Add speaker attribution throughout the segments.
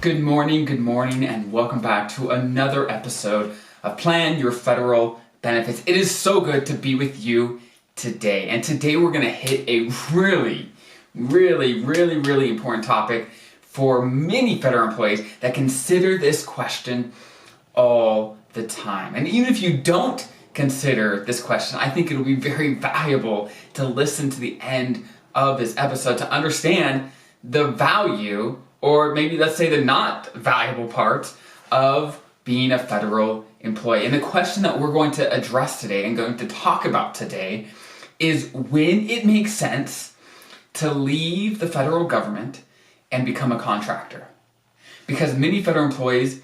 Speaker 1: Good morning, and welcome back to another episode of Plan Your Federal Benefits. It is so good to be with you today. And today we're going to hit a really important topic for many federal employees that consider this question all the time. And even if you don't consider this question, I think it'll be very valuable to listen to the end of this episode to understand the value, or maybe let's say the not valuable part of being a federal employee. And the question that we're going to address today and going to talk about today is when it makes sense to leave the federal government and become a contractor. Because many federal employees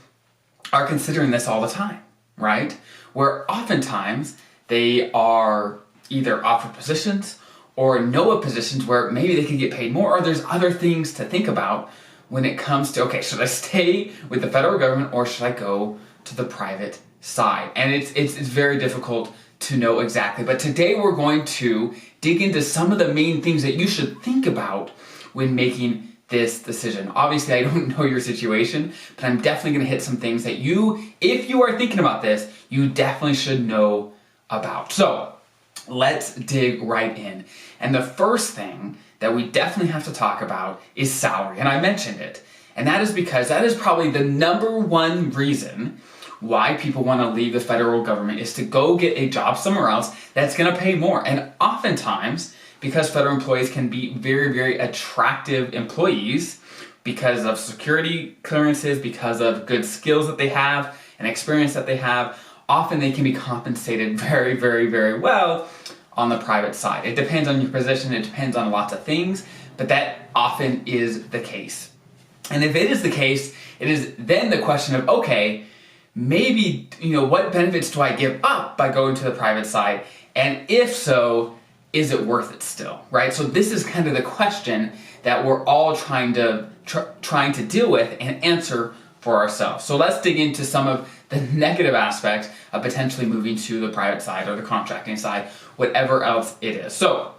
Speaker 1: are considering this all the time, right? Where oftentimes they are either offered positions or know of positions where maybe they could get paid more, or there's other things to think about when it comes to, okay, should I stay with the federal government or should I go to the private side? And it's very difficult to know exactly. But today we're going to dig into some of the main things that you should think about when making this decision. Obviously, I don't know your situation, but I'm definitely going to hit some things that you, if you are thinking about this, you definitely should know about. So let's dig right in. And the first thing that we definitely have to talk about is salary. And I mentioned it. And that is because that is probably the number one reason why people want to leave the federal government, is to go get a job somewhere else that's going to pay more. And oftentimes, because federal employees can be very attractive employees because of security clearances, because of good skills that they have and experience that they have, often they can be compensated very well on the private side. It depends on your position, it depends on lots of things, but that often is the case. And if it is the case, it is then the question of, okay, maybe, what benefits do I give up by going to the private side? And if so, is it worth it still, right? So this is kind of the question that we're all trying to deal with and answer for ourselves. So let's dig into some of the negative aspects of potentially moving to the private side or the contracting side, whatever else it is. So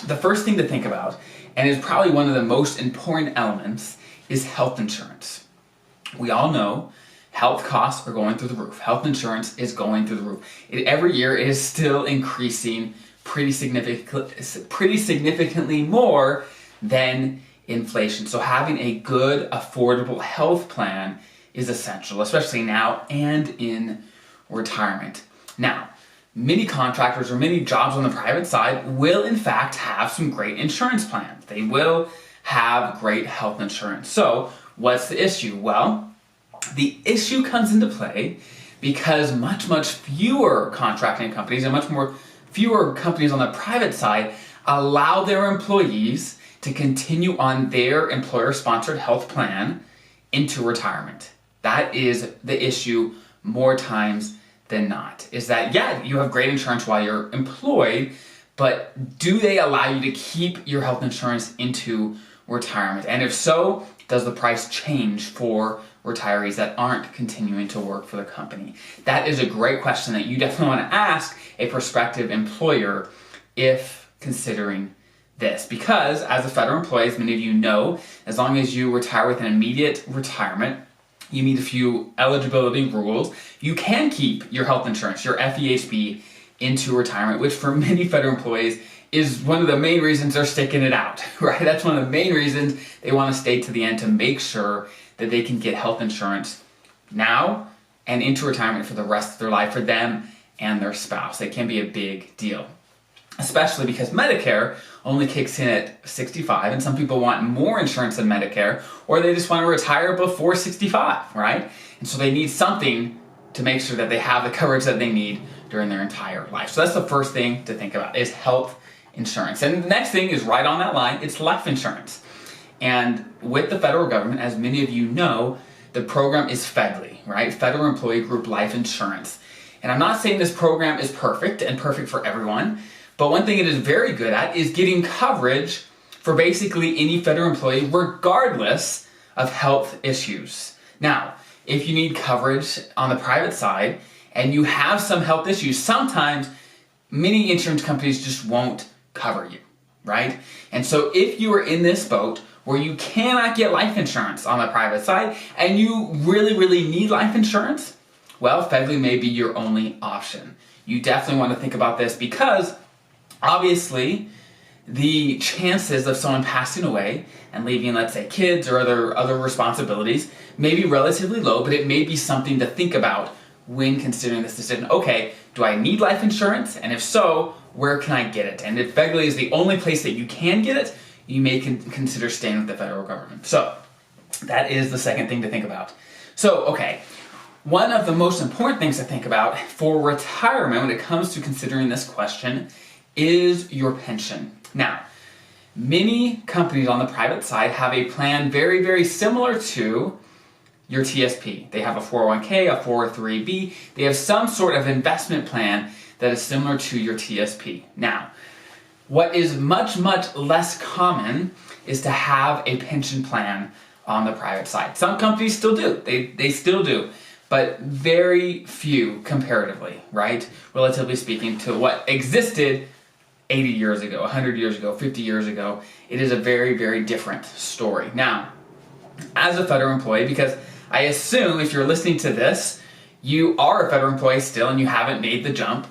Speaker 1: the first thing to think about, and is probably one of the most important elements, is health insurance. We all know health costs are going through the roof. Health insurance is going through the roof. Every year it is still increasing pretty significantly more than inflation. So having a good, affordable health plan is essential, especially now and in retirement. Now, many contractors or many jobs on the private side will in fact have some great insurance plans. They will have great health insurance. So what's the issue? Well, the issue comes into play because much fewer contracting companies and fewer companies on the private side allow their employees to continue on their employer-sponsored health plan into retirement. That is the issue more times than not, is that, yeah, you have great insurance while you're employed, but do they allow you to keep your health insurance into retirement? And if so, does the price change for retirees that aren't continuing to work for the company? That is a great question that you definitely want to ask a prospective employer if considering this. Because as a federal employee, as many of you know, as long as you retire with an immediate retirement, you meet a few eligibility rules, you can keep your health insurance, your FEHB, into retirement, which for many federal employees is one of the main reasons they're sticking it out, right? That's one of the main reasons they want to stay to the end, to make sure that they can get health insurance now and into retirement for the rest of their life for them and their spouse. It can be a big deal, especially because Medicare only kicks in at 65, and some people want more insurance than Medicare, or they just want to retire before 65, right? And so they need something to make sure that they have the coverage that they need during their entire life. So that's the first thing to think about, is health insurance. And the next thing is right on that line, it's life insurance. And with the federal government, as many of you know, the program is FEDLI, right? Federal Employee Group Life Insurance. And I'm not saying this program is perfect and perfect for everyone, but one thing it is very good at is getting coverage for basically any federal employee, regardless of health issues. Now, if you need coverage on the private side and you have some health issues, sometimes many insurance companies just won't cover you, right? And so if you are in this boat where you cannot get life insurance on the private side and you really, really need life insurance, well, federally may be your only option. You definitely want to think about this because obviously the chances of someone passing away and leaving, let's say, kids or other responsibilities may be relatively low, but it may be something to think about when considering this decision. Okay, do I need life insurance? And if so, where can I get it? And if federally is the only place that you can get it, you may consider staying with the federal government. So that is the second thing to think about. So, okay, one of the most important things to think about for retirement when it comes to considering this question is your pension. Now, many companies on the private side have a plan very, very similar to your TSP. They have a 401k, a 403b. They have some sort of investment plan that is similar to your TSP. Now, what is much, much less common is to have a pension plan on the private side. Some companies still do. They still do. But very few comparatively, right? Relatively speaking to what existed 80 years ago, 100 years ago, 50 years ago. It is a very, very different story. Now, as a federal employee, because I assume if you're listening to this, you are a federal employee still and you haven't made the jump,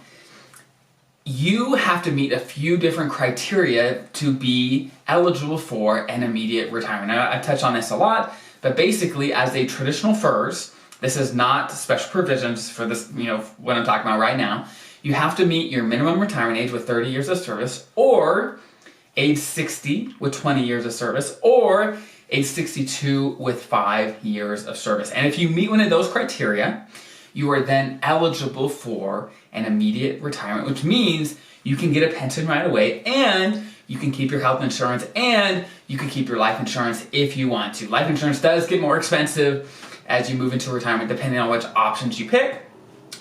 Speaker 1: you have to meet a few different criteria to be eligible for an immediate retirement. Now, I've touched on this a lot, but basically as a traditional FERS, this is not special provisions for this, what I'm talking about right now. You have to meet your minimum retirement age with 30 years of service, or age 60 with 20 years of service, or age 62 with 5 years of service. And if you meet one of those criteria, you are then eligible for an immediate retirement, which means you can get a pension right away and you can keep your health insurance and you can keep your life insurance if you want to. Life insurance does get more expensive as you move into retirement depending on which options you pick,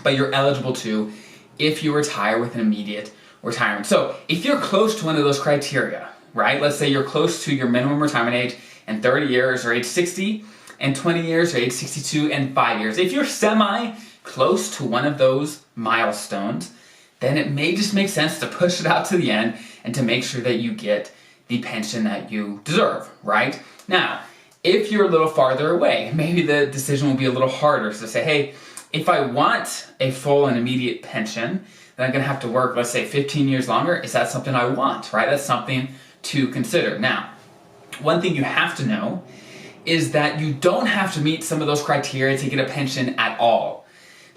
Speaker 1: but you're eligible to if you retire with an immediate retirement. So if you're close to one of those criteria, right? Let's say you're close to your minimum retirement age and 30 years or age 60 and 20 years or age 62 and 5 years. If you're semi-close to one of those milestones, then it may just make sense to push it out to the end and to make sure that you get the pension that you deserve, right? Now, if you're a little farther away, maybe the decision will be a little harder. So say, hey, if I want a full and immediate pension, then I'm gonna have to work, let's say 15 years longer. Is that something I want, right? That's something to consider. Now, one thing you have to know is that you don't have to meet some of those criteria to get a pension at all.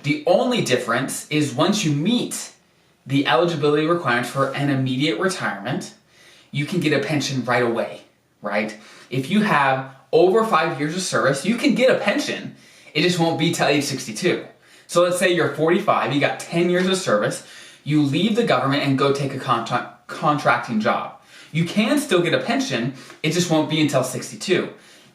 Speaker 1: The only difference is once you meet the eligibility requirements for an immediate retirement, you can get a pension right away, right? If you have over 5 years of service, you can get a pension. It just won't be till age 62. So let's say you're 45, you got 10 years of service, you leave the government and go take a contracting job. You can still get a pension, it just won't be until 62.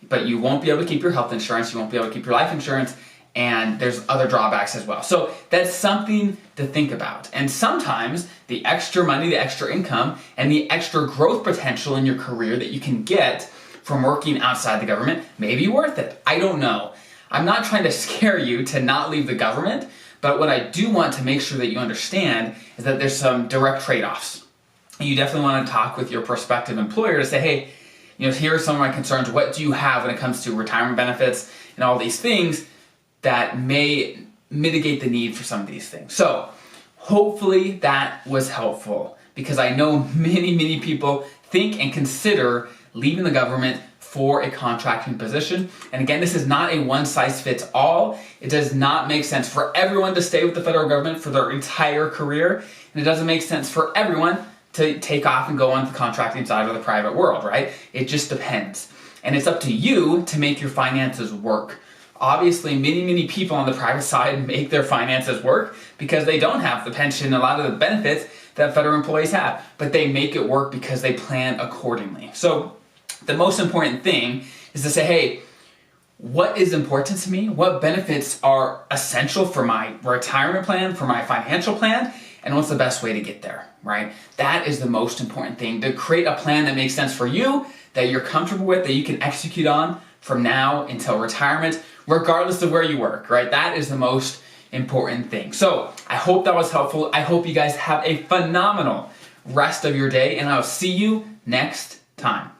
Speaker 1: But you won't be able to keep your health insurance, you won't be able to keep your life insurance, and there's other drawbacks as well. So that's something to think about. And sometimes the extra money, the extra income, and the extra growth potential in your career that you can get from working outside the government may be worth it. I don't know. I'm not trying to scare you to not leave the government, but what I do want to make sure that you understand is that there's some direct trade-offs. You definitely want to talk with your prospective employer to say, hey, here are some of my concerns. What do you have when it comes to retirement benefits and all these things that may mitigate the need for some of these things? So hopefully that was helpful, because I know many, many people think and consider leaving the government for a contracting position. And again, this is not a one-size-fits-all. It does not make sense for everyone to stay with the federal government for their entire career. And it doesn't make sense for everyone to take off and go on the contracting side of the private world, right? It just depends. And it's up to you to make your finances work. Obviously, many, many people on the private side make their finances work because they don't have the pension, a lot of the benefits that federal employees have, but they make it work because they plan accordingly. So the most important thing is to say, hey, what is important to me? What benefits are essential for my retirement plan, for my financial plan, and what's the best way to get there, right? That is the most important thing, to create a plan that makes sense for you, that you're comfortable with, that you can execute on from now until retirement, regardless of where you work, right? That is the most important thing. So I hope that was helpful. I hope you guys have a phenomenal rest of your day, and I'll see you next time.